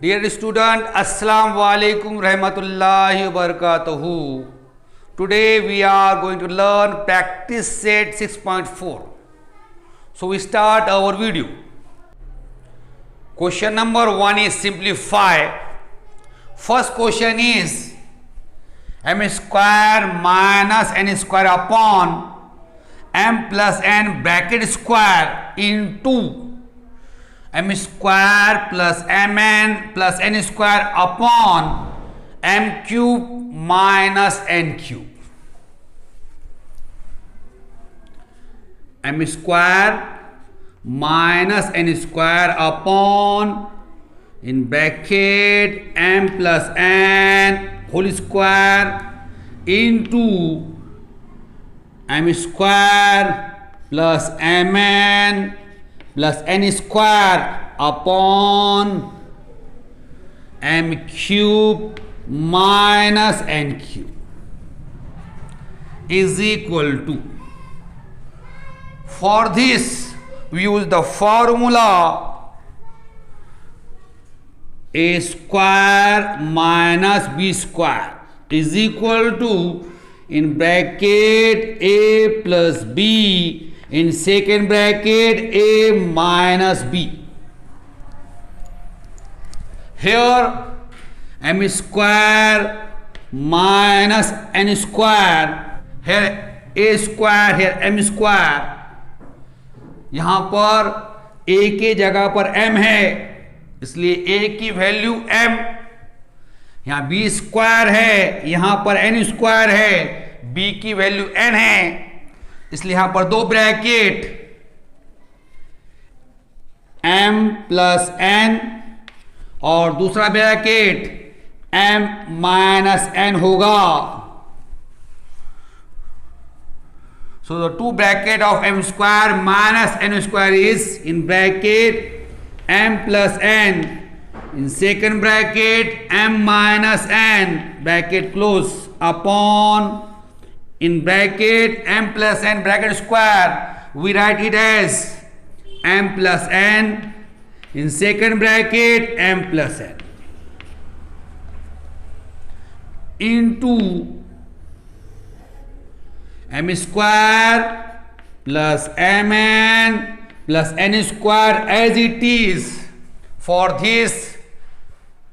Dear student, Assalamu alaikum rahmatullahi wa barakatuhu. Today we are going to learn practice set 6.4. So we start our video. Question number 1 is simplify. First question is m square minus n square upon m plus n bracket square into m square plus mn plus n square upon m cube minus n cube. M square minus n square upon in bracket m plus n whole square into m square plus mn plus n square upon m cube minus n cube is equal to. For this we use the formula a square minus b square is equal to in bracket a plus b in second bracket a minus b. Here m square minus n square, here a square, here m square. यहाँ पर a के जगह पर m है इसलिए a की value m, यहाँ b square है, यहाँ पर n स्क्वायर है, b की वैल्यू n है इसलिए यहां पर दो ब्रैकेट m प्लस n और दूसरा ब्रैकेट m माइनस n होगा. So the two bracket of m square minus n square is in bracket m plus n, in second bracket m minus n bracket close upon in bracket m plus n bracket square we write it as m plus n in second bracket m plus n into m square plus mn plus n square as it is. For this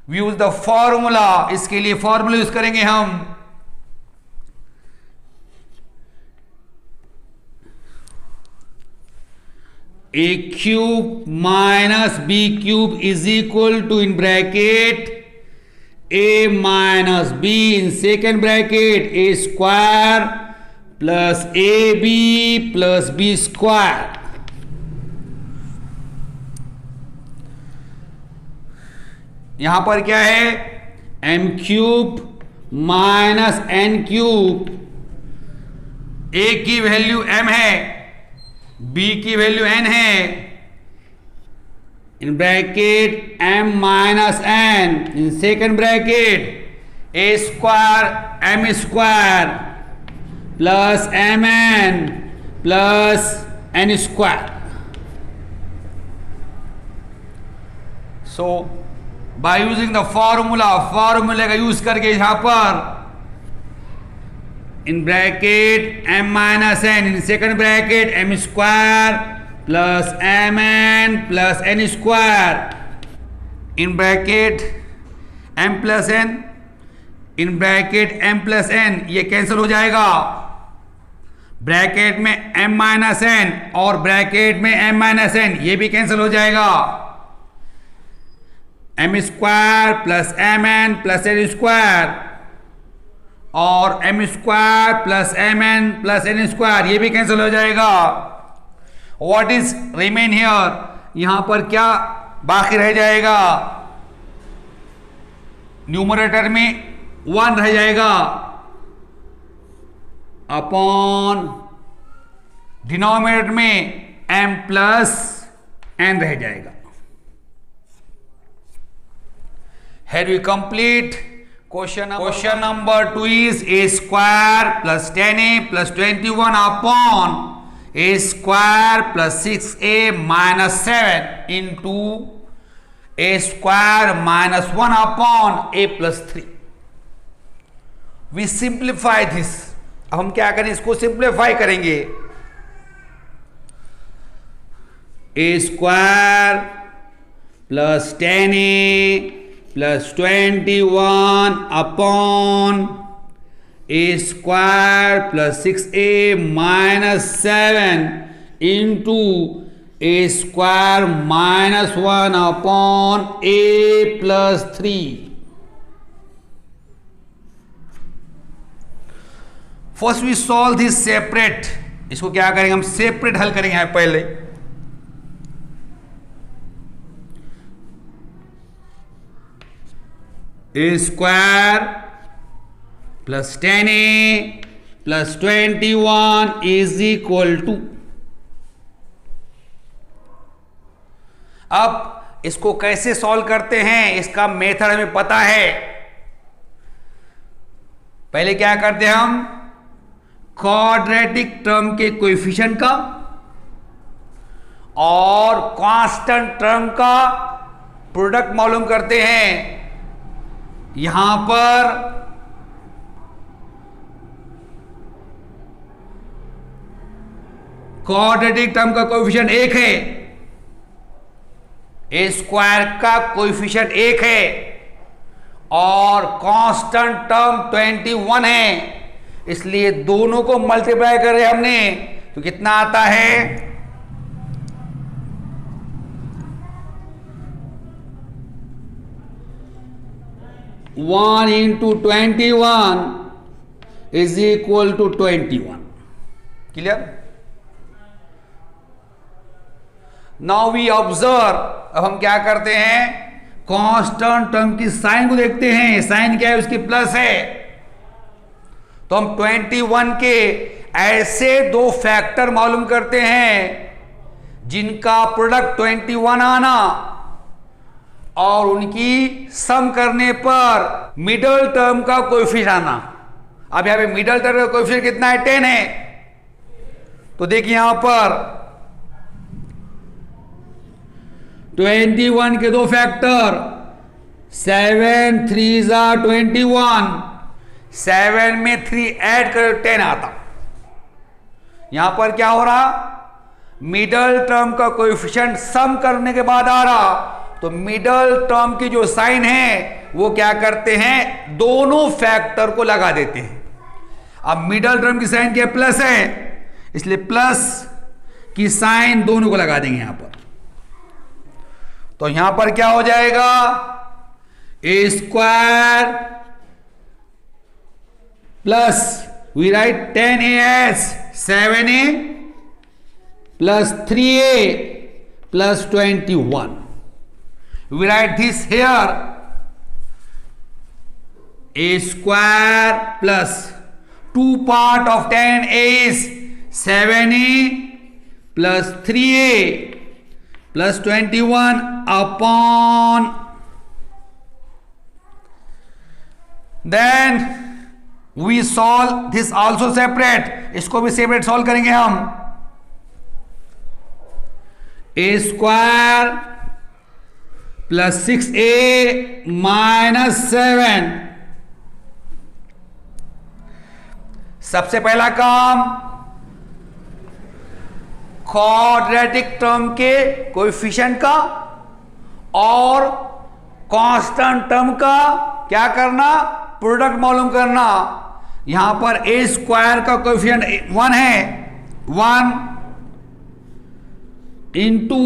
we use the formula, इसके लिए formula use करेंगे हम a cube minus b cube is equal to in bracket a minus b in second bracket a square plus ab plus b square. यहां पर क्या है m cube minus n cube, a की value m है, b की value n है, in bracket m minus n in second bracket a square m square plus mn plus n square. So by using the formula का use करके यहां पर in bracket m minus n in second bracket m square plus mn plus n square in bracket m plus n in bracket m plus n ये cancel हो जाएगा, bracket में m minus n और bracket में m minus n ये भी cancel हो जाएगा. m square plus mn plus n square और m square plus mn plus n square ये भी कैंसिल हो जाएगा. व्हाट इज रिमेन हियर, यहां पर क्या बाकी रह जाएगा, न्यूमरेटर में 1 रह जाएगा अपॉन डिनोमिनेटर में m प्लस n रह जाएगा. Here we complete question number 2 is a square plus 10a plus 21 upon a square plus 6a minus 7 into a square minus 1 upon a plus 3। We simplify this. अब हम क्या करें, इसको simplify करेंगे। A square plus 10a plus 21 upon a square plus 6a minus 7 into a square minus 1 upon a plus 3। First we solve this separate. इसको क्या करेंगे, हम सेपरेट हल करेंगे पहले। A square plus 10a plus 21 is equal to. अब इसको कैसे सॉल्व करते हैं, इसका मेथड हमें पता है। पहले क्या करते हैं, हम क्वाड्रेटिक टर्म के कोएफिशिएंट का और कांस्टेंट टर्म का प्रोडक्ट मालूम करते हैं। यहां पर क्वाड्रेटिक टर्म का कोएफिशिएंट 1 है, ए स्क्वायर का कोएफिशिएंट 1 है और कांस्टेंट टर्म 21 है। इसलिए दोनों को मल्टीप्लाई कर रहे हमने, तो कितना आता है, one into 21 is equal to 21। Clear? Now we observe. अब हम क्या करते हैं, कांस्टेंट टर्म की साइन को देखते हैं। साइन क्या है, उसकी प्लस है। तो हम 21 के ऐसे दो फैक्टर मालूम करते हैं जिनका प्रोडक्ट 21 आना और उनकी सम करने पर मिडल टर्म का कोएफिशिएंट आना। अब यहां पे मिडल टर्म का कोएफिशिएंट कितना है, 10 है। तो देखिए यहां पर 21 के दो फैक्टर, 7 3 जा 21, 7 में 3 ऐड कर 10 आता। यहां पर क्या हो रहा, मिडल टर्म का कोएफिशिएंट सम करने के बाद आ रहा। तो मिडल टर्म की जो साइन है वो क्या करते हैं, दोनों फैक्टर को लगा देते हैं। अब मिडल टर्म की साइन क्या, प्लस है, इसलिए प्लस की साइन दोनों को लगा देंगे यहां पर। तो यहां पर क्या हो जाएगा, a square plus we write 10as 7a plus 3a plus 21। We write this here, a square plus 2 part of 10a is 7a plus 3a plus 21 upon, then we solve this also separate। इसको भी separate solve करेंगे हम। a square plus 6a minus 7। सबसे पहला काम, quadratic term के coefficient का और कांस्टेंट टर्म का क्या करना, प्रोडक्ट मालूम करना। यहां पर ए स्क्वायर का कोएफिशिएंट 1 है, 1 इंटू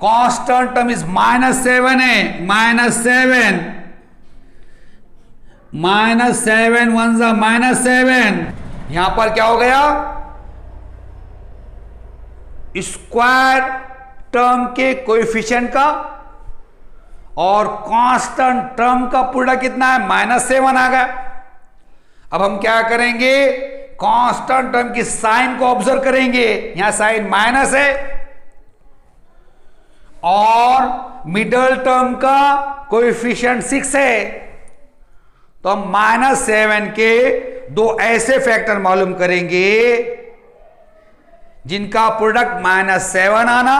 कांस्टेंट टर्म इज -7 है, -7 -7 1 जा -7। यहां पर क्या हो गया, स्क्वायर टर्म के कोएफिशिएंट का और कांस्टेंट टर्म का प्रोडक्ट कितना है, -7 आ गया। अब हम क्या करेंगे, कांस्टेंट टर्म की साइन को ऑब्जर्व करेंगे। यहां साइन माइनस है और मिडल टर्म का कोएफिशिएंट 6 है। तो हम -7 के दो ऐसे फैक्टर मालूम करेंगे जिनका प्रोडक्ट -7 आना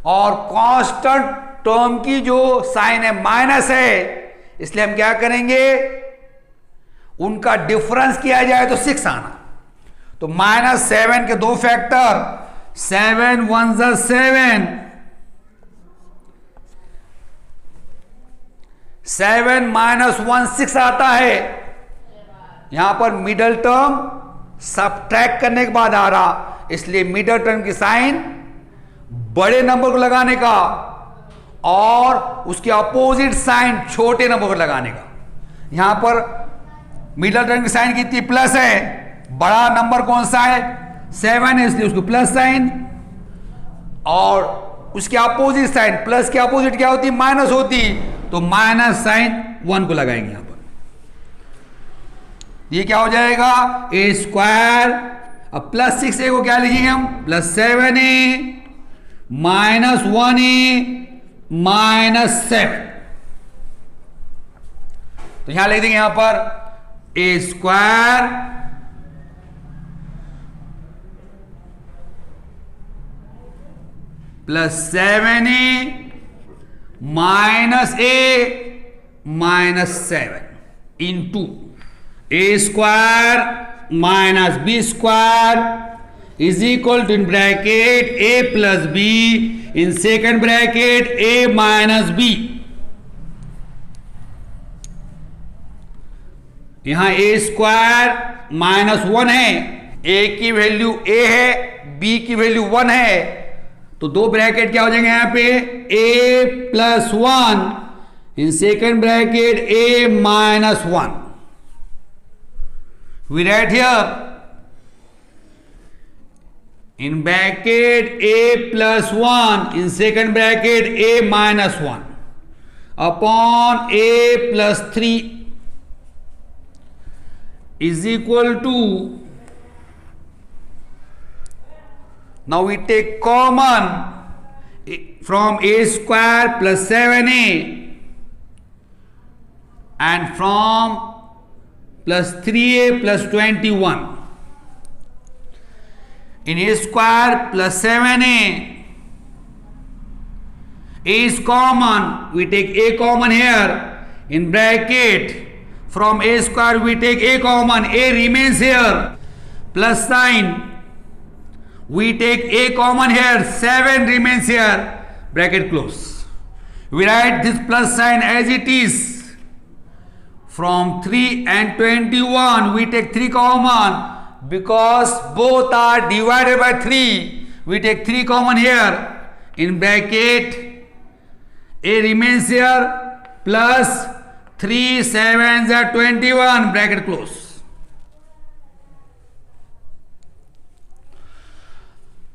और कांस्टेंट टर्म की जो साइन है माइनस है, इसलिए हम क्या करेंगे, उनका डिफरेंस किया जाए तो 6 आना। तो -7 के 2 फैक्टर, 7 1 ज़ा 7, 7 - 1 6 आता है। यहां पर मिडल टर्म सबट्रैक्ट करने के बाद आ रहा, इसलिए मिडल टर्म की साइन बड़े नंबर को लगाने का और उसके अपोजिट साइन छोटे नंबर को लगाने का। यहां पर मिडल टर्म की साइन कितनी, प्लस है। बड़ा नंबर कौन सा है, 7 है, इसलिए उसको प्लस साइन, और उसके अपोजिट साइन, प्लस के अपोजिट क्या होती है, माइनस होती, तो माइनस साइन 1 को लगाएंगे यहां पर। ये क्या हो जाएगा, ए स्क्वायर, अब +6a को क्या लिखेंगे हम, +7a -1a -7। तो यहां लिख देंगे यहां पर a square +7a -a -7 into a square -b square is equal to, in bracket a + b, in second bracket a - b। यहां a स्क्वायर -1 है, a की वैल्यू a है, b की वैल्यू 1 है, तो 2 ब्रैकेट क्या हो जाएंगे यहां पे, a + 1, in second bracket a - 1। We write here in bracket a + 1, in second bracket a - 1 upon a + 3 is equal to, now we take common from a square +7a and from +3a +21, in a square +7a, a is common, we take a common here, in bracket from a square we take a common, a remains here, plus sign, we take a common here, 7 remains here, bracket close. We write this plus sign as it is. From 3 and 21 we take 3 common, because both are divided by 3, we take 3 common here, in bracket a remains here, plus 3 7s are 21, bracket close.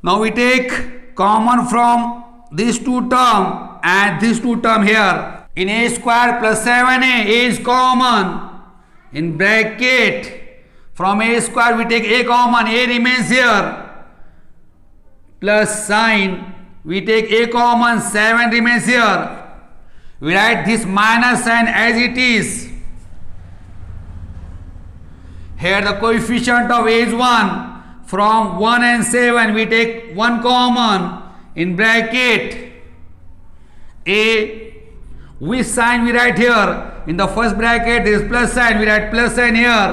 Now we take common from these 2 term and these 2 term here. In a square +7a, a is common, in bracket from a square we take a common, a remains here, plus sign, we take a common, 7 remains here. We write this minus sign as it is. Here the coefficient of a is 1, from 1 and 7 we take 1 common, in bracket a, which sign we write here, in the first bracket there is plus sign, we write plus sign here,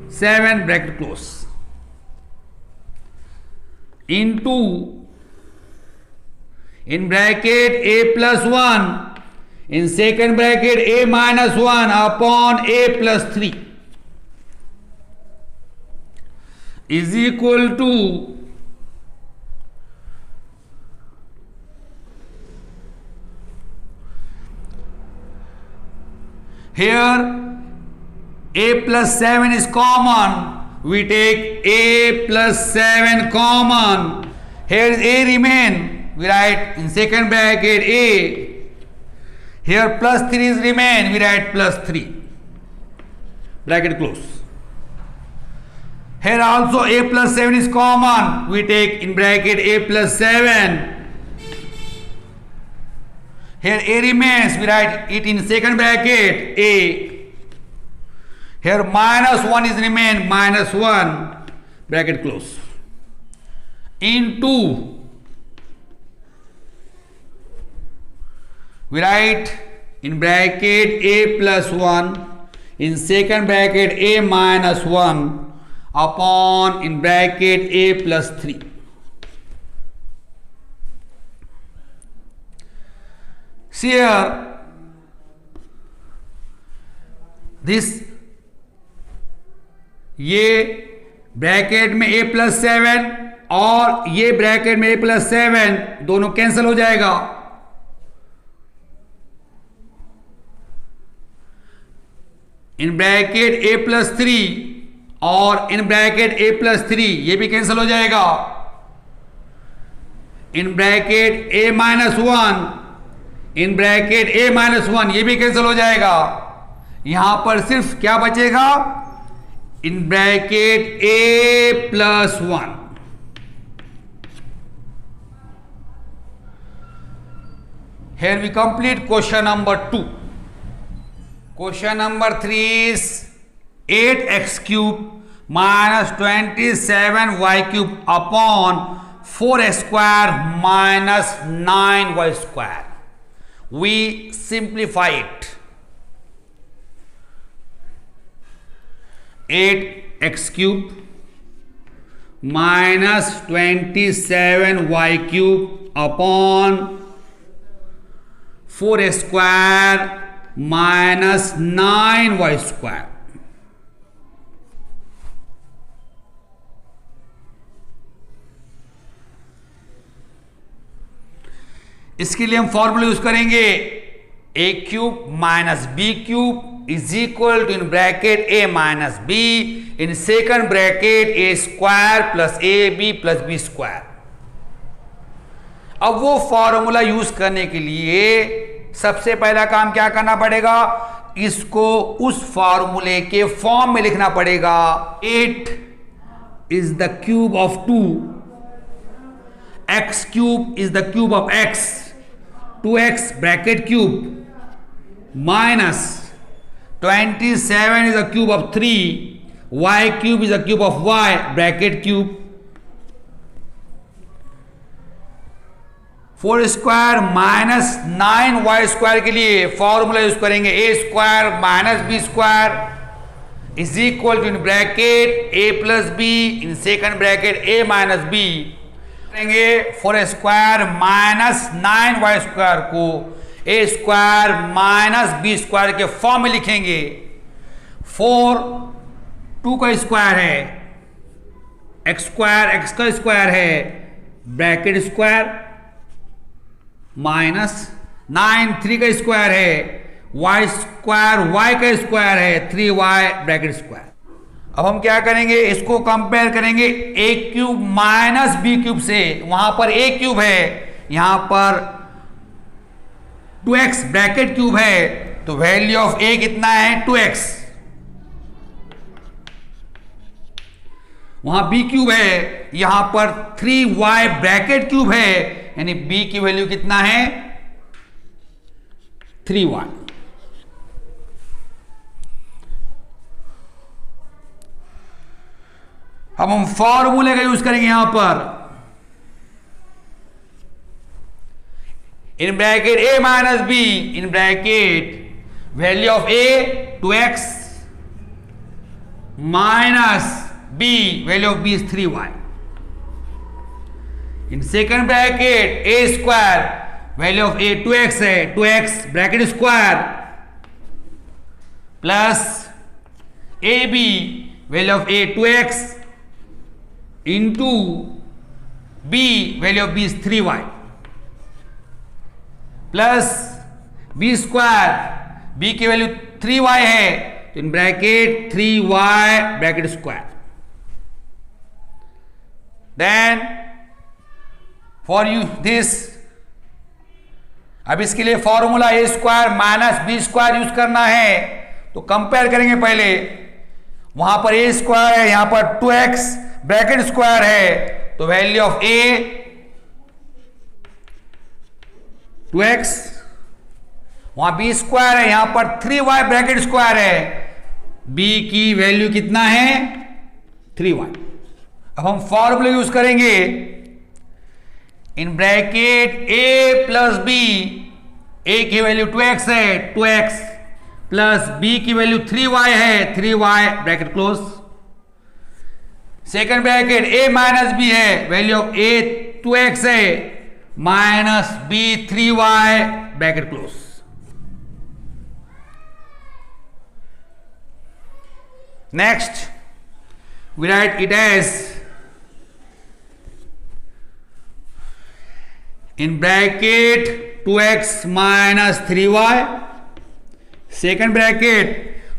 7, bracket close, into, in bracket a + 1, in second bracket a - 1 upon a + 3 is equal to, here a + 7 is common, we take a + 7 common, here is a remain, we write in second bracket a, here +3 is remain, we write +3, bracket close. Here also a + 7 is common, we take in bracket a + 7, here a remains, we write it in second bracket a, here -1 is remain, -1, bracket close, into, we write in bracket a plus 1, in second bracket a minus 1 upon in bracket a plus 3. See here, this ये bracket में a plus 7 और ये bracket में a plus 7 दोनों cancel हो जाएगा. In bracket a plus 3 और इन bracket a plus 3 ये भी कैंसिल हो जाएगा. In bracket a minus 1, in bracket a minus 1 ये भी कैंसिल हो जाएगा. यहां पर सिर्फ क्या बचेगा, इन bracket a plus 1. Here we complete question number 2. Question number 3 is 8x cube minus 27y cube upon 4x square minus 9y square. We simplify it. 8x cube minus 27y cube upon 4x square minus 9y square. इसके लिए हम formula use करेंगे a cube minus b cube is equal to in bracket a minus b in second bracket a square plus a b plus b square. अब वो formula use करने के लिए सबसे पहला काम क्या करना पड़ेगा, इसको उस फॉर्मूले के फॉर्म में लिखना पड़ेगा. 8 is the cube of 2, x cube is the cube of x, 2x bracket cube minus 27 is the cube of 3, y cube is the cube of y bracket cube. 4 square minus 9y square के लिए formula use करेंगे a square minus b square is equal to in bracket a plus b in second bracket a minus b. करेंगे 4 square minus 9y square को a square minus b square के form में लिखेंगे. 4 2 का square है, x square x का square है bracket square minus 9 3 का स्क्वायर है, y स्क्वायर y का स्क्वायर है 3y ब्रैकेट स्क्वायर. अब हम क्या करेंगे, इसको कंपेयर करेंगे a cube minus b cube से. वहां पर a क्यूब है, यहां पर 2x ब्रैकेट क्यूब है, तो वैल्यू ऑफ a कितना है 2x. वहां b क्यूब है, यहां पर 3y ब्रैकेट क्यूब है, यानी b की वैल्यू कितना है 3y. अब हम फॉर्मूले का यूज करेंगे यहां पर. In bracket a minus b in bracket value of a 2x minus b value of b is 3y. In second bracket a square value of a 2x है, 2x bracket square plus ab value of a 2x into b value of b is 3y plus b square, b की value 3y है, तो in bracket 3y bracket square. Then for you this, अब इसके लिए formula a square minus b square use करना है, तो compare करेंगे पहले. वहां पर a स्क्वायर है, यहां पर 2x ब्रैकेट स्क्वायर है, तो वैल्यू ऑफ a 2x, वहां b स्क्वायर है, यहां पर 3y ब्रैकेट स्क्वायर है, b की वैल्यू कितना है 3y. अब हम फॉर्मूला यूज करेंगे इन bracket a plus b a की वैल्यू 2x है, 2x प्लस b की वैल्यू 3y है, 3y bracket close. Second bracket a minus b है, वैल्यू ऑफ a 2x है minus b 3y bracket close. Next we write it as in bracket 2x minus 3y, second bracket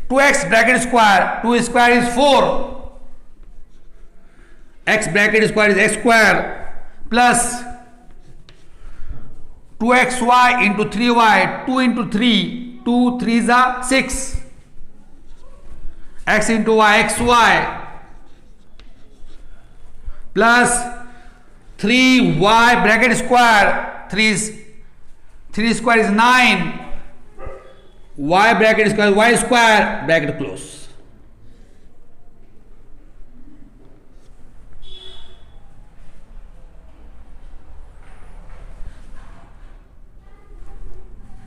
2x bracket square, 2 square is 4, x bracket square is x square plus 2xy into 3y, 2 into 3, 2 3s are 6, x into y, xy plus 3y bracket square, 3 square is 9, y bracket square, y square bracket close.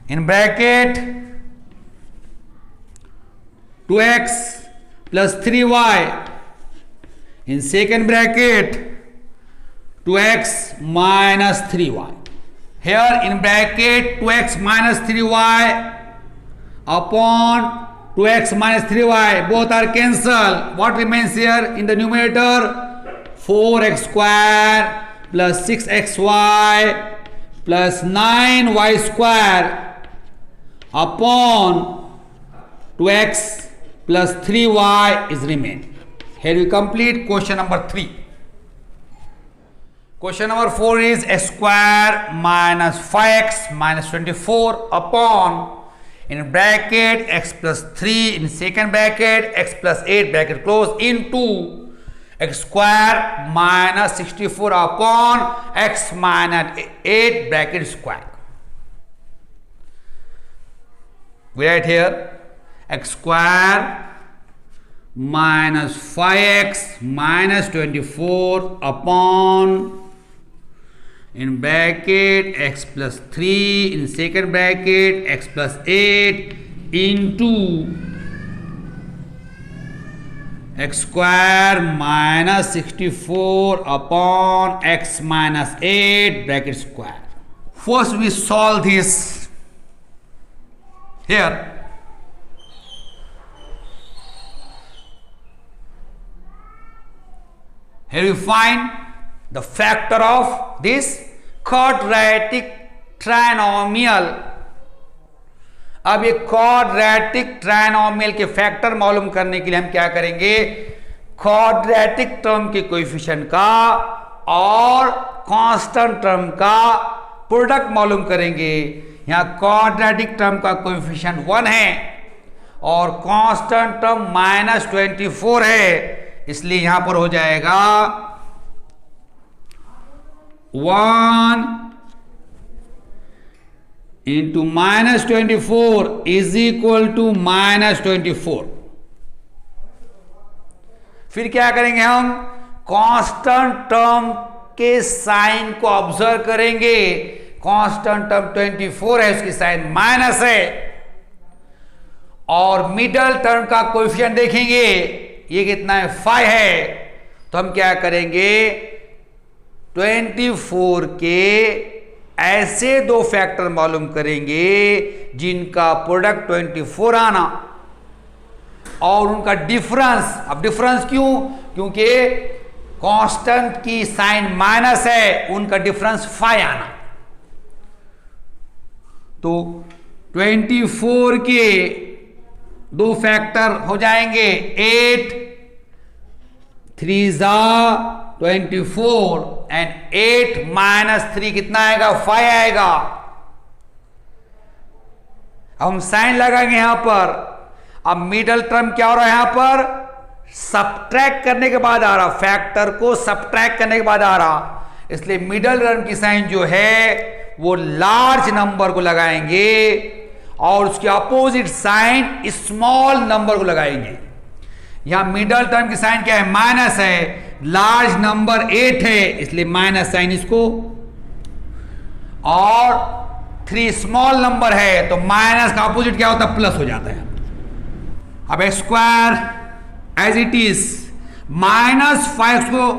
In bracket 2x plus 3y, in second bracket 2x minus 3y. Here in bracket 2x minus 3y upon 2x minus 3y, both are cancelled. What remains here in the numerator? 4x square plus 6xy plus 9y square upon 2x plus 3y is remain. Here we complete question number 3. Question number 4 is x square minus 5x minus 24 upon, in bracket x plus 3, in second bracket x plus 8 bracket close, into x square minus 64 upon x minus 8 bracket square. We write here x square minus 5x minus 24 upon, in bracket x plus 3, in second bracket x plus 8 into x square minus 64 upon x minus 8 bracket square. First we solve this. Here we find the factor of this quadratic trinomial. अब ये quadratic trinomial के factor मालूम करने के लिए हम क्या करेंगे? क्वाड्रेटिक टर्म के कोएफिशिएंट का और कांस्टेंट टर्म का प्रोडक्ट मालूम करेंगे। यहाँ क्वाड्रेटिक टर्म का कोएफिशिएंट 1 है और कांस्टेंट टर्म -24 है, इसलिए यहां पर हो जाएगा 1 इंटू -24 इज इक्वल टू -24। फिर क्या करेंगे हम? कांस्टेंट टर्म के साइन को ऑब्जर्व करेंगे। कांस्टेंट टर्म 24 है, उसकी साइन माइनस है, और मिडल टर्म का कोएफिशिएंट देखेंगे, ये कितना है? 5 है। तो हम क्या करेंगे? 24 के ऐसे दो फैक्टर मालूम करेंगे जिनका प्रोडक्ट 24 आना और उनका डिफरेंस। अब डिफरेंस क्यों? क्योंकि कांस्टेंट की साइन माइनस है, उनका डिफरेंस 5 आना। तो 24 के दो फैक्टर हो जाएंगे 8 3 24 एंड 8 माइनस 3 कितना आएगा? 5 आएगा। हम साइन लगाएंगे यहां पर। अब मिडल टर्म क्या हो रहा है? यहां पर सब्ट्रैक्ट करने के बाद आ रहा, फैक्टर को सब्ट्रैक्ट करने के बाद आ रहा, इसलिए मिडल टर्म की साइन जो है वो लार्ज नंबर को लगाएंगे और उसके अपोजिट साइन स्मॉल नंबर को लगाएंगे। यहां मिडल टर्म की साइन क्या है? माइनस है, लार्ज नंबर 8 है, इसलिए माइनस साइन इसको, और 3 स्मॉल नंबर है तो माइनस का अपोजिट क्या होता है, प्लस हो जाता है। अब x square as it is, -5 को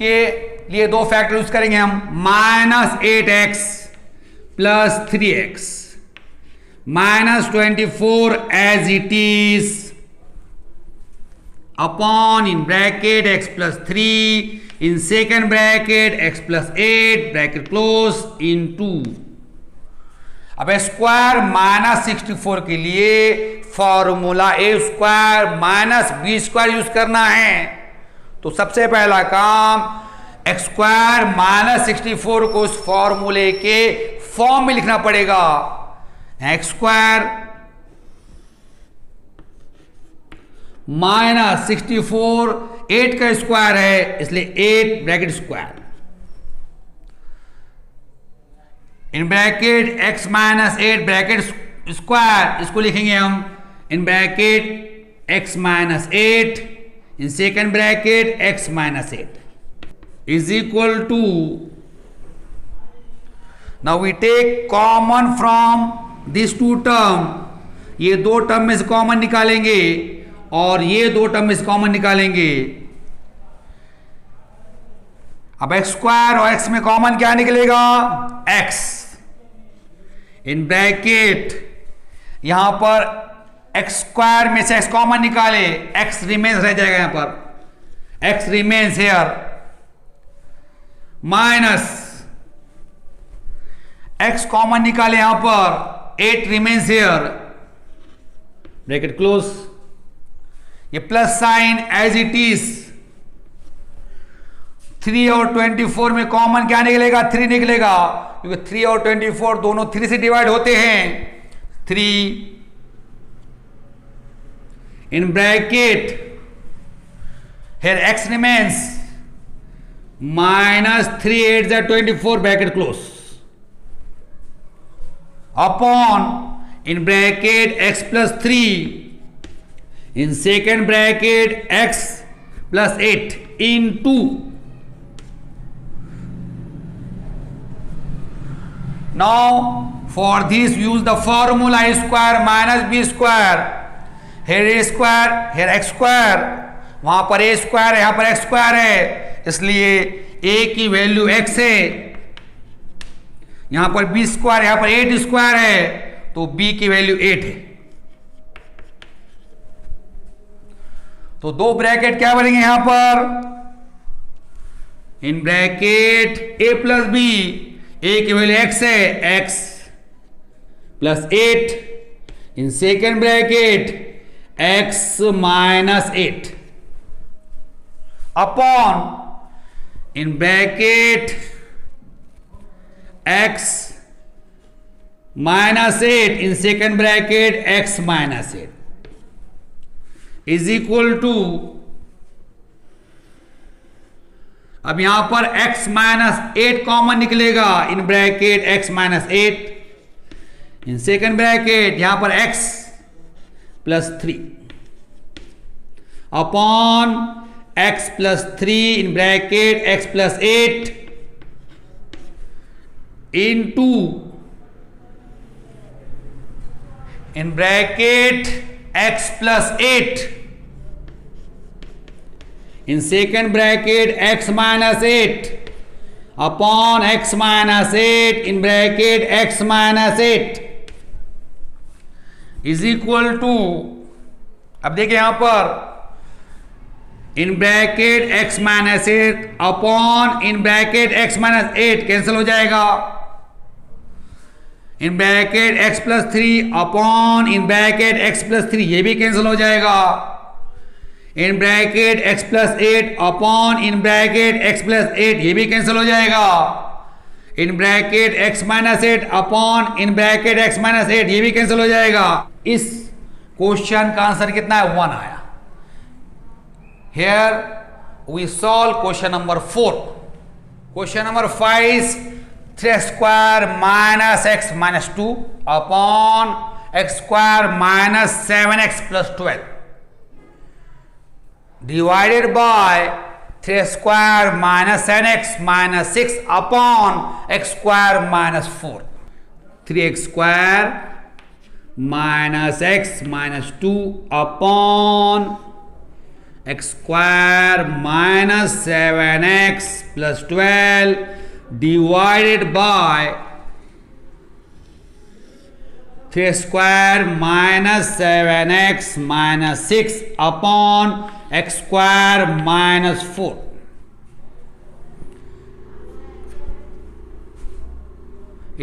के लिए दो फैक्टर यूज करेंगे हम, -8x plus 3x -24 as it is upon in bracket x plus 3 in second bracket x plus 8 bracket close in 2। अब स्क्वायर -64 के लिए formula a square minus b square use करना है। तो सबसे पहला काम एक्स स्क्वायर -64 को उस फॉर्मूले के फॉर्म में लिखना पड़ेगा। एक्स स्क्वायर -64 8 का स्क्वायर है, इसलिए 8 bracket square in bracket x -8 bracket square, इसको लिखेंगे हम in bracket x -8 in second bracket x -8 is equal to, now we take common from this two term, ये दो टर्म में से कॉमन निकालेंगे और ये दो टर्म में से कॉमन निकालेंगे। अब एक्स स्क्वायर और एक्स में कॉमन क्या निकलेगा, एक्स इन ब्रैकेट, यहां पर एक्स स्क्वायर में से एक्स कॉमन निकाले, एक्स रिमेन्स रह जाएगा, यहां पर x remains here, minus x common निकाले, यहां पर 8 रिमेन्स हेयर ब्रैकेट क्लोज, ये plus sign as it is, 3 और 24 में कॉमन क्या निकलेगा, 3 निकलेगा, क्योंकि 3 और 24 दोनों 3 से डिवाइड होते हैं। 3 in bracket here x remains -3 8 24 bracket close upon in bracket x plus 3 in second bracket x plus 8 in 2। Now for this use the formula a square minus b square, here a square here x square, वहां पर a square है, यहां पर x square है, इसलिए a की value x है, यहां पर b स्क्वायर, यहां पर 8 स्क्वायर है, तो b की वैल्यू 8 है। तो दो ब्रैकेट क्या बनेंगे यहां पर, in bracket a plus b, a की वैल्यू x है, x plus 8 in second bracket x minus 8 upon in bracket x minus 8 in second bracket x minus 8 is equal to, अब यहां पर x माइनस 8 कॉमन निकलेगा, in bracket x minus 8 in second bracket यहां पर x plus 3 upon x plus 3 in bracket x plus 8 in 2 in bracket x plus 8 in second bracket x minus 8 upon x minus 8 in bracket x minus 8 is equal to, अब देखिए यहां पर in bracket x minus 8 upon in bracket x minus 8 cancel हो जाएगा, in bracket x plus 3 upon in bracket x plus 3 ये भी cancel हो जाएगा, in bracket x plus 8 upon in bracket x plus 8 ये भी कैंसिल हो जाएगा, in bracket x minus 8 upon in bracket x minus 8 ये भी कैंसिल हो जाएगा। इस क्वेश्चन का आंसर कितना है, 1 आया। Here we solve question number 4. Question number 5 is 3 square minus x minus 2 upon x square minus 7x plus 12 divided by 3 square minus 7x minus 6 upon x square minus 4. 3x square minus x minus 2 upon x square minus 7x plus 12 divided by 3 square minus 7x minus 6 upon x square minus 4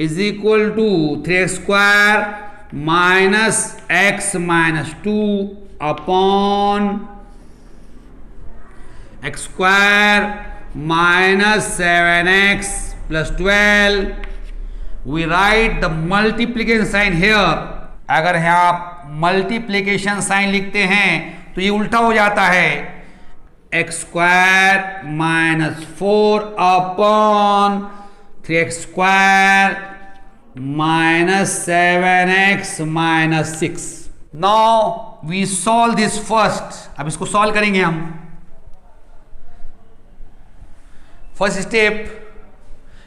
is equal to 3 square minus x minus 2 upon x square minus 7x plus 12 we write the multiplication sign here। अगर यहाँ आप multiplication sign लिखते हैं तो ये उल्टा हो जाता है, x square minus 4 upon 3x square minus 7x minus 6। Now we solve this first. अब इसको सॉल्व करेंगे हम। First step,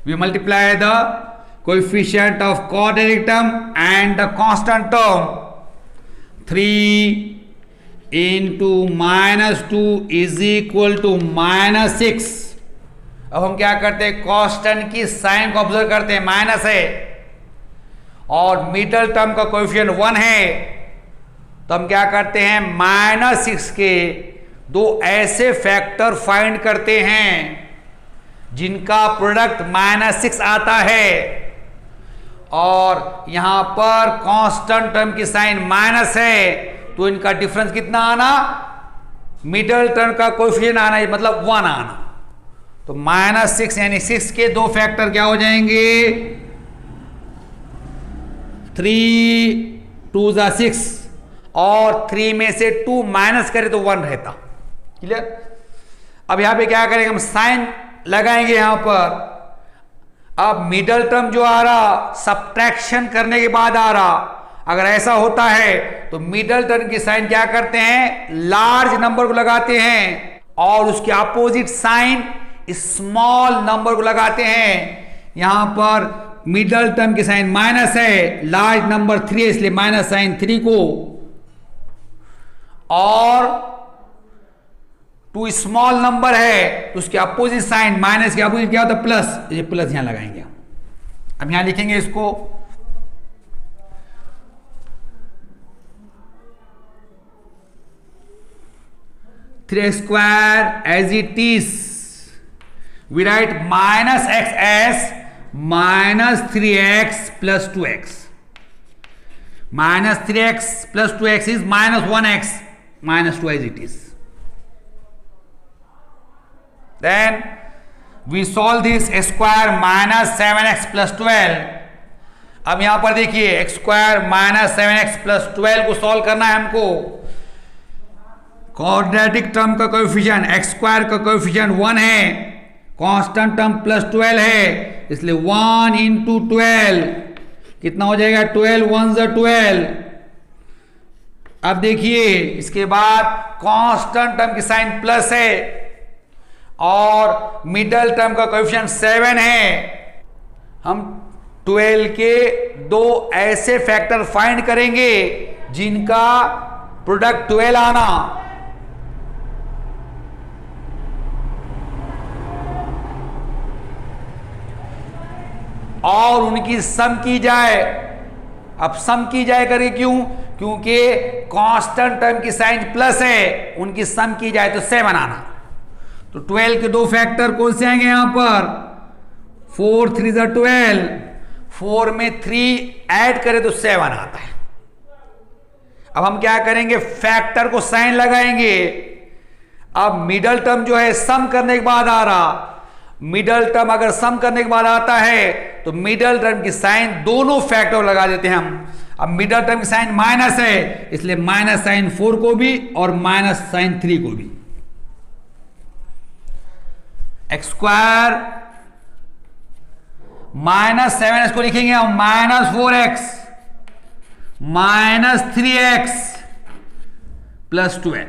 we multiply the coefficient of quadratic term and the constant term। 3 into minus 2 is equal to minus 6। अब हम क्या करते हैं, constant की साइन को ऑब्जर्व करते हैं, माइनस है और मिडल टर्म का कोएफिशिएंट 1 है, तो हम क्या करते हैं, माइनस 6 के दो ऐसे फैक्टर फाइंड करते हैं जिनका प्रोडक्ट माइनस 6 आता है, और यहां पर कांस्टेंट टर्म की साइन माइनस है, तो इनका डिफरेंस कितना आना, मिडल टर्म का कोएफिशिएंट आना, मतलब 1 आना। तो माइनस 6 यानी 6 के दो फैक्टर क्या हो जाएंगे, 3 2 जा 6 और 3 में से 2 माइनस करें तो 1 रहता। क्लियर। अब यहां पे क्या करेंगे, हम साइन लगाएंगे यहां पर। अब मिडल टर्म जो आ रहा सब्ट्रैक्शन करने के बाद आ रहा, अगर ऐसा होता है तो मिडल टर्म की साइन क्या करते हैं, लार्ज नंबर को लगाते हैं और उसके अपोजिट साइन स्मॉल नंबर को लगाते हैं। यहां पर मिडल टर्म की साइन माइनस है, लार्ज नंबर 3 है इसलिए माइनस साइन 3 को, और 2 स्मॉल नंबर है तो उसके अपोजिट साइन, माइनस के अपोजिट क्या होता है, प्लस, ये प्लस यहां लगाएंगे हम। अब यहां लिखेंगे इसको, three square as it is we write minus x s minus 3x plus 2x। Minus 3x plus 2x is minus 1x minus 2 as it is. Then we solve this square minus 7x plus 12। अब यहां पर देखिए x square minus 7x plus 12 को solve करना है हमको। Quadratic term का coefficient x square का कोएफिशिएंट 1 है, कांस्टेंट टर्म प्लस 12 है, इसलिए 1 इंटू 12 कितना हो जाएगा, 12 1 जा 12। अब देखिए इसके बाद कांस्टेंट टर्म की साइन प्लस है और मिडल टर्म का कोएफिशिएंट 7 है। हम 12 के दो ऐसे फैक्टर फाइंड करेंगे जिनका प्रोडक्ट 12 आना, और उनकी सम की जाए। अब सम की जाए करके क्यों, क्योंकि कांस्टेंट टर्म की साइन प्लस है, उनकी सम की जाए तो 7 आना। तो 12 के दो फैक्टर कौन से आएंगे यहां पर, 4 3 जा 12, 4 में 3 ऐड करें तो 7 आता है। अब हम क्या करेंगे, फैक्टर को साइन लगाएंगे। अब मिडल टर्म जो है सम करने के बाद आ रहा, मिडल टर्म अगर सम करने के बाद आता है तो मिडल टर्म की साइन दोनों फैक्टर लगा देते हैं हम। अब मिडल टर्म की साइन माइनस है इसलिए माइनस साइन 4 को भी और माइनस साइन 3 को भी। एक्स स्क्वायर माइनस 7x को लिखेंगे हम minus 4x minus 3x plus 12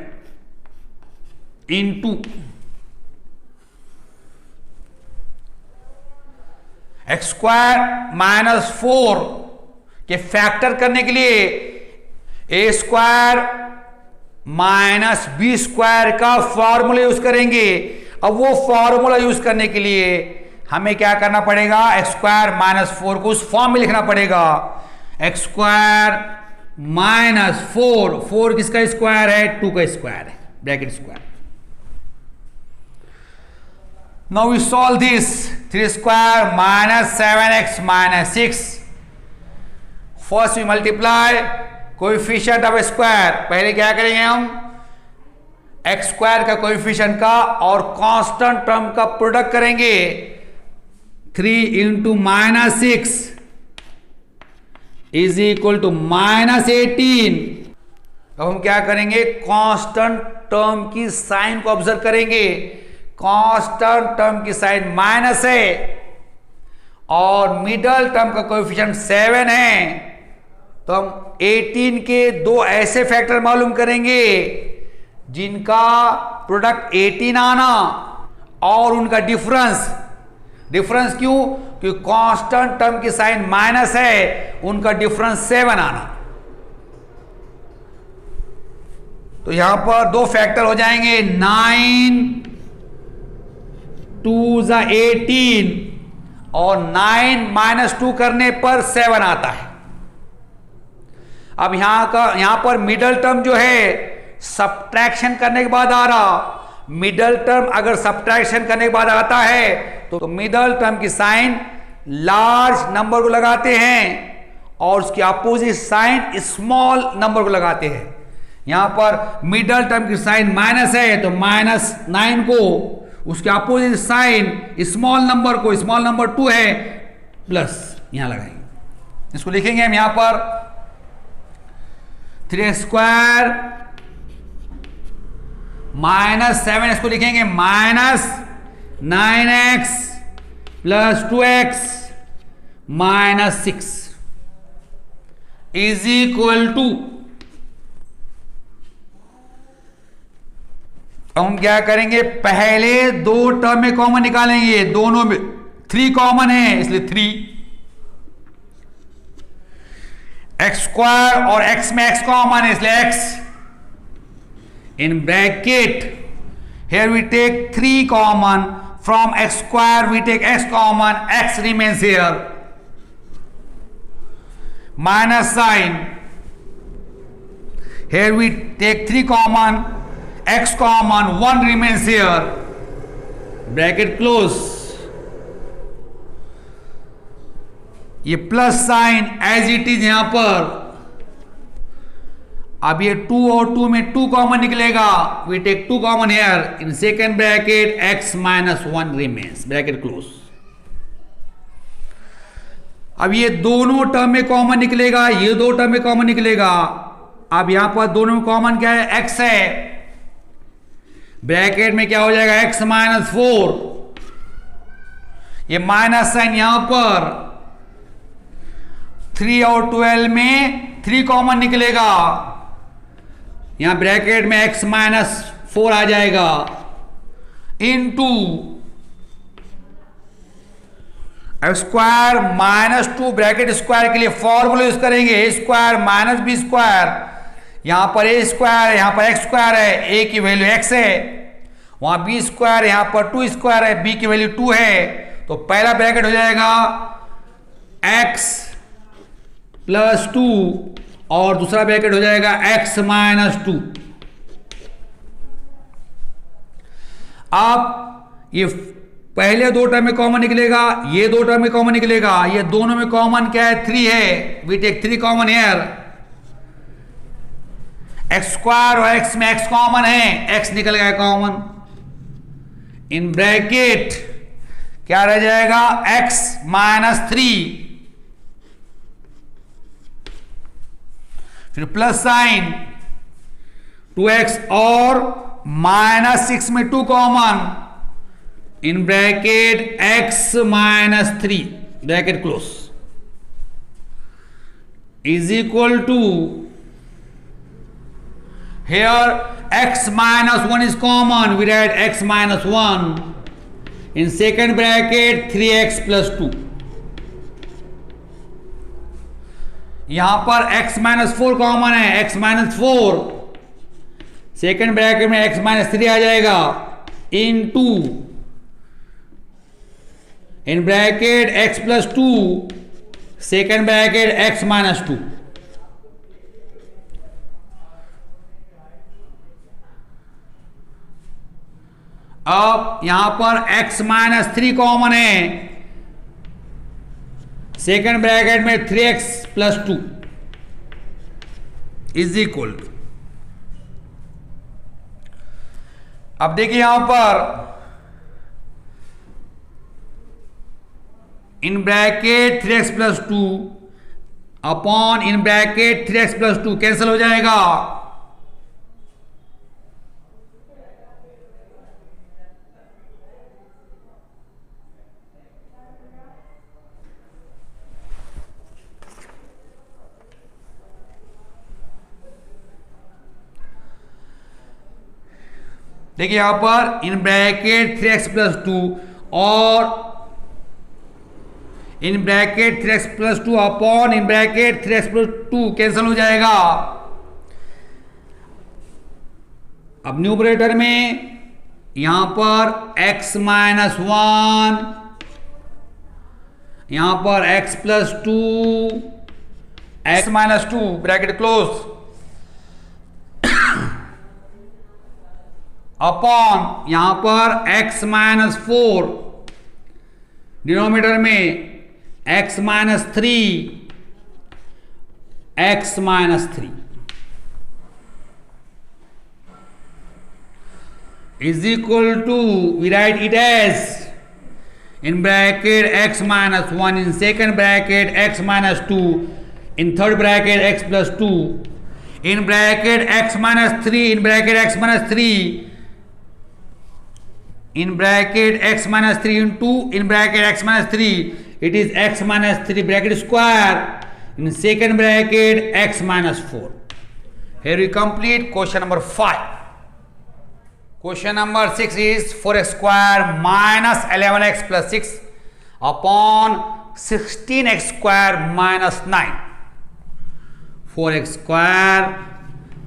into x square minus 4 कि फैक्टर करने के लिए ए स्क्वायर माइनस बी स्क्वायर का फॉर्मूला यूज करेंगे। अब वो फॉर्मूला यूज करने के लिए हमें क्या करना पड़ेगा, एक्स स्क्वायर माइनस 4 को उस फॉर्म में लिखना पड़ेगा। एक्स स्क्वायर माइनस 4 किसका स्क्वायर है, 2 का स्क्वायर है, bracket square. Now we solve this, 3 square minus 7x minus 6। First we multiply coefficient of square. पहले क्या करेंगे हम, एक्स स्क्वायर का कोएफिशिएंट का और कांस्टेंट टर्म का प्रोडक्ट करेंगे। 3 into minus 6 is equal to minus 18। अब हम क्या करेंगे, कांस्टेंट टर्म की साइन को ऑब्जर्व करेंगे। कांस्टेंट टर्म की साइन माइनस है और मिडल टर्म का कोएफिशिएंट 7 है, तो हम 18 के दो ऐसे फैक्टर मालूम करेंगे जिनका प्रोडक्ट 18 आना और उनका डिफरेंस क्यों, क्योंकि कांस्टेंट टर्म की साइन माइनस है, उनका डिफरेंस 7 आना। तो यहां पर दो फैक्टर हो जाएंगे, 9 2 = 18 और 9 माइनस 2 करने पर 7 आता है। अब यहां पर मिडल टर्म जो है सब्ट्रैक्शन करने के बाद आ रहा। मिडल टर्म अगर सब्ट्रैक्शन करने के बाद आता है तो मिडल टर्म की साइन लार्ज नंबर को लगाते हैं और उसकी अपोजिट साइन स्मॉल नंबर को लगाते हैं। यहां पर मिडल टर्म की साइन माइनस है तो माइनस 9 को उसके अपोजिट साइन स्मॉल नंबर को, स्मॉल नंबर 2 है, प्लस यहां लगाएंगे। इसको लिखेंगे हम यहां पर 3 स्क्वायर माइनस 7, इसको लिखेंगे minus 9x plus 2x minus 6 is equal to. हम क्या करेंगे, पहले दो टर्म में कॉमन निकालेंगे, दोनों में 3 कॉमन है इसलिए 3 एक्स स्क्वायर और x में x कॉमन है इसलिए x in bracket. Here we take 3 common from x square, we take x common, x remains here, minus sign. Here we take 3 common, x common, 1 remains here, bracket close. ये plus sign as it is यहां पर। अब ये 2 और 2 में 2 common निकलेगा, we take 2 common here, in second bracket x minus 1 remains, bracket close. अब ये दोनों टर्म में कॉमन निकलेगा, ये दो टर्म में कॉमन निकलेगा। अब यहां पर दोनों में कॉमन क्या है, x है, ब्रैकेट में क्या हो जाएगा, x माइनस 4। ये माइनस साइन यहां पर 3 और 12 में 3 कॉमन निकलेगा, यहां ब्रैकेट में x माइनस 4 आ जाएगा, into square minus 2, bracket square के लिए फॉर्मूला यूज करेंगे, a square minus b square. यहां पर ए स्क्वायर है, यहां पर एक्स स्क्वायर है, ए की वैल्यू x है, वहां बी स्क्वायर, यहां पर 2 स्क्वायर है, बी की वैल्यू 2 है। तो पहला ब्रैकेट हो जाएगा x प्लस 2 और दूसरा ब्रैकेट हो जाएगा x माइनस 2। अब ये पहले दो टर्म में कॉमन निकलेगा, ये दो टर्म में कॉमन निकलेगा, ये दोनों में कॉमन क्या है, 3 है, we take 3 common here. X square और x में x कॉमन है, x निकल गया कॉमन, इन ब्रैकेट क्या रह जाएगा, x माइनस 3, फिर प्लस साइन 2x और माइनस 6 में 2 common, in bracket x minus 3, bracket close, is equal to, here x minus 1 is common, we write x minus 1, in second bracket 3x plus 2, यहां पर x minus 4 common है, x minus 4, second bracket में x minus 3 आ जाएगा, into, इन bracket x plus 2, second bracket x minus 2। अब यहां पर x minus 3 common है, सेकेंड ब्रैकेट में 3x plus 2 is equal to, अब देखिए यहां पर in bracket 3x plus 2 upon in bracket 3x plus 2 cancel हो जाएगा, देखिए यहां पर इन ब्रैकेट 3x प्लस 2 और in bracket 3x plus 2 upon in bracket 3x plus 2 cancel हो जाएगा। अब न्यूमरेटर में यहां पर x माइनस 1, यहां पर x plus 2, x minus 2 bracket close upon यहां पर x माइनस 4, डिनोमिनेटर में x minus 3, x minus 3 is equal to, we write it as in bracket x minus 1, in second bracket x minus 2, in third bracket x plus 2, in bracket x minus 3, in bracket x minus 3, in bracket x minus 3 into in bracket x minus 3, it is x minus 3 bracket square, in second bracket x minus 4. Here we complete question number 5. Question number 6 is 4x square minus 11x plus 6 upon 16x square minus 9. 4x square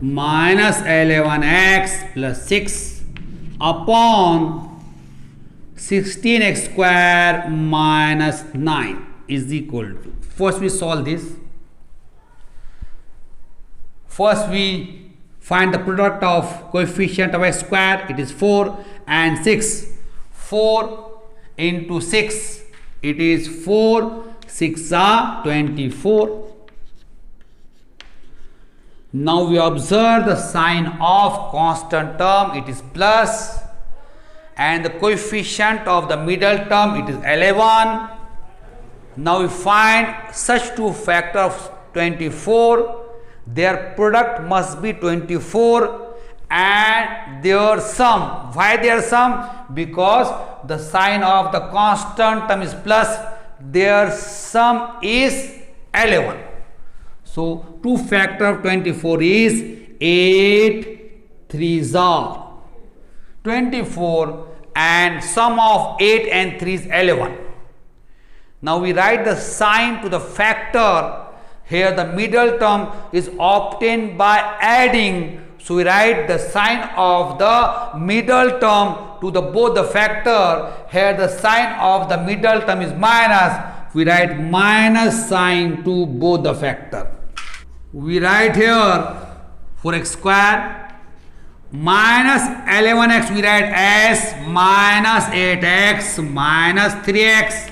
minus 11x plus 6 upon 16x square minus 9 is equal to, first we solve this. First we find the product of coefficient of x square, it is 4 and 6. 4 into 6, it is 4, 6 are 24. Now we observe the sign of constant term, it is plus, and the coefficient of the middle term, it is 11. Now we find such two factors of 24, their product must be 24 and their sum. Why their sum? Because the sign of the constant term is plus, their sum is 11. So 2 factor of 24 is 8 3s are 24 and sum of 8 and 3 is 11. Now we write the sign to the factor. Here the middle term is obtained by adding. So we write the sign of the middle term to the both the factor. Here the sign of the middle term is minus. We write minus sign to both the factor. We write here 4x square minus 11x, we write as minus 8x minus 3x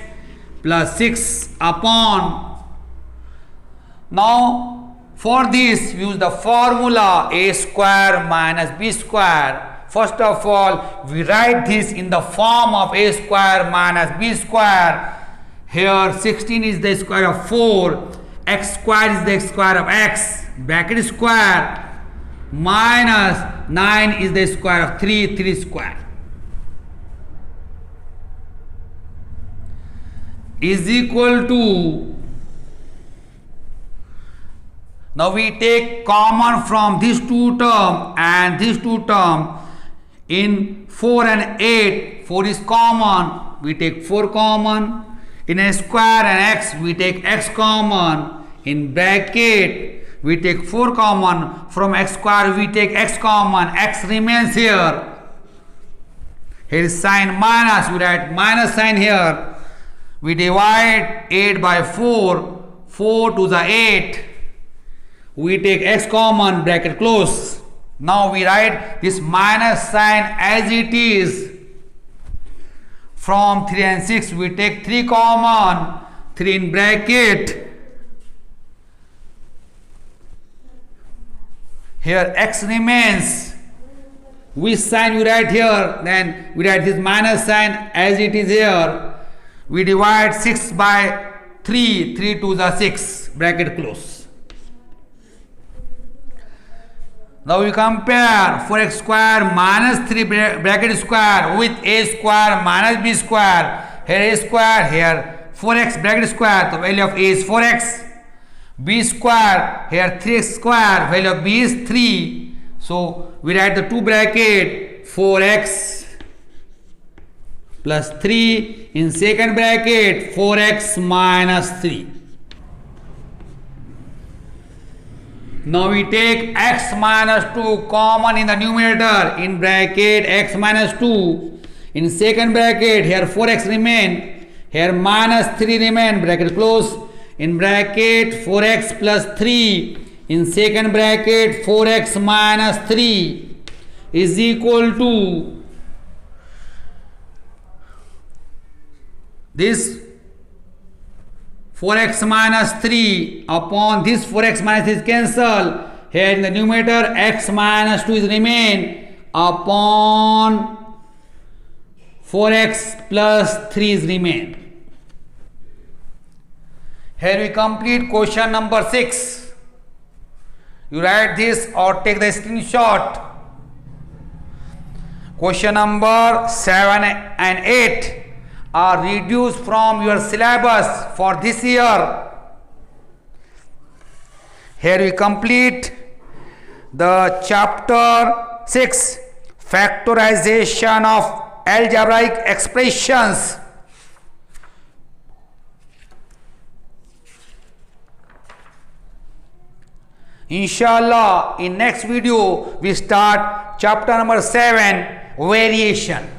plus 6 upon. Now for this use the formula a square minus b square. First of all we write this in the form of a square minus b square. Here 16 is the square of 4, x square is the square of x, bracket square, minus 9 is the square of 3, 3 square is equal to. Now we take common from these two terms and these two terms. In 4 and 8, 4 is common, we take 4 common. In a square and x, we take x common. In bracket, we take 4 common. From x square, we take x common. X remains here. Here is sign minus. We write minus sign here. We divide 8 by 4. 4 to the 8. We take x common, bracket close. Now we write this minus sign as it is. From 3 and 6 we take 3 common. 3 in bracket. Here x remains. Which sign we write here? Then we write this minus sign as it is here. We divide 6 by 3. 3 to the 6. Bracket close. Now we compare 4x square minus 3 bracket square with a square minus b square. Here a square, here 4x bracket square. The value of a is 4x. B square, here 3x square. Value of b is 3. So we write the two bracket 4x plus 3 in second bracket 4x minus 3. Now we take x minus 2 common in the numerator. In bracket x minus 2. In second bracket here 4x remain. Here minus 3 remain. Bracket close. In bracket 4x plus 3. In second bracket 4x minus 3 is equal to this 4x minus 3 upon this 4x minus 3 is cancelled. Here in the numerator x minus 2 is remain upon 4x plus 3 is remain. Here we complete question number 6. You write this or take the screenshot. Question number 7 and 8 are reduced from your syllabus for this year. Here we complete the chapter 6, factorization of algebraic expressions. Inshallah, in next video we start chapter number 7, variation.